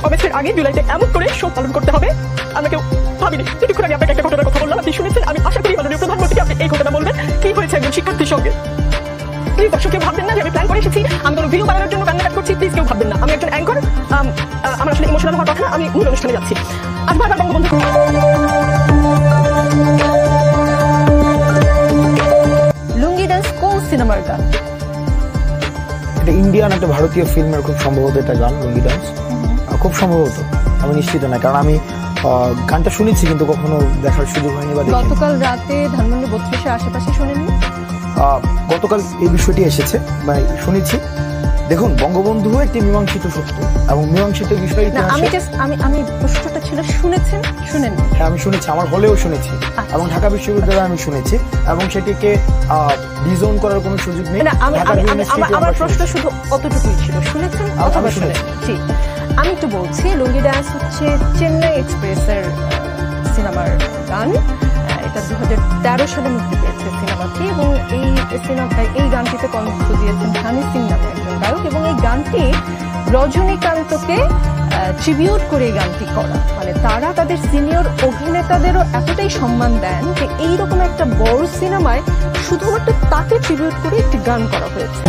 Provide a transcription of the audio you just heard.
অবেস্টের আগে জুলাইতে এমন করে শোক পালন করতে হবে আমরা কেউ ভাবিনি। কিছুক্ষণ আগে আপনাকে একটা ঘটনার কথা বললাম, আপনি শুনেছেন। আমি আশা করি মাননীয় প্রধানমন্ত্রীকে আপনি এই ঘটনা বলবেন কি হয়েছে একজন শিক্ষার্থীর সঙ্গে। প্লিজ দর্শক কেউ ভাববেন না যে আমি প্ল্যান করে এসেছি, আমি কোনো ভিডিও বানানোর জন্য কান্নাকাট করছি। প্লিজ কেউ ভাববেন না, আমি একজন অ্যাঙ্কর। আমার আসলে ইমোশনাল হওয়ার কথা না, আমি মূল অনুষ্ঠানে যাচ্ছি। আজ বারবার বঙ্গবন্ধু লুঙ্গি ডান্স কোন সিনেমার গান? এটা ইন্ডিয়ান একটা ভারতীয় ফিল্মের খুব সম্ভবত এটা গান, লুঙ্গি ডান্স। খুব সম্ভবত, আমি নিশ্চিত না, কারণ আমি গানটা শুনেছি কিন্তু কখনো দেখার সুযোগ হয়নি বা দেখিনি। গতকাল রাতে ধানমন্ডি 32-এর আশেপাশে শুনেননি? গতকাল এই বিষয়টি এসেছে, মানে শুনেছি। দেখুন, বঙ্গবন্ধু একটি মীমাংসিত সত্য এবং মীমাংসিত বিষয়। আমি প্রশ্নটা ছিল শুনেছেন শুনেননি? হ্যাঁ, আমি শুনেছি, আমার হলেও শুনেছি এবং ঢাকা বিশ্ববিদ্যালয়ে আমি শুনেছি এবং সেটিকে ডিজোন করার কোনো সুযোগ নেই। আমার প্রশ্ন শুধু অতটুকুই ছিল, শুনেছেন অথবা শুনেছেন। জি, আমি একটু বলছি, লুঙ্গি ডান্স হচ্ছে চেন্নাই এক্সপ্রেসের সিনেমার গান। এটা 2013 সালে মুক্তি পেয়েছে সিনেমাটি এবং এই গানটিতে কণ্ঠ দিয়েছেন হানি সিং নামে একজন গায়ক এবং এই গানটি রজনীকান্তকে ট্রিবিউট করে এই গানটি করা। মানে তারা তাদের সিনিয়র অভিনেতাদেরও এতটাই সম্মান দেন যে এইরকম একটা বড় সিনেমায় শুধুমাত্র তাকে ট্রিবিউট করে একটি গান করা হয়েছে।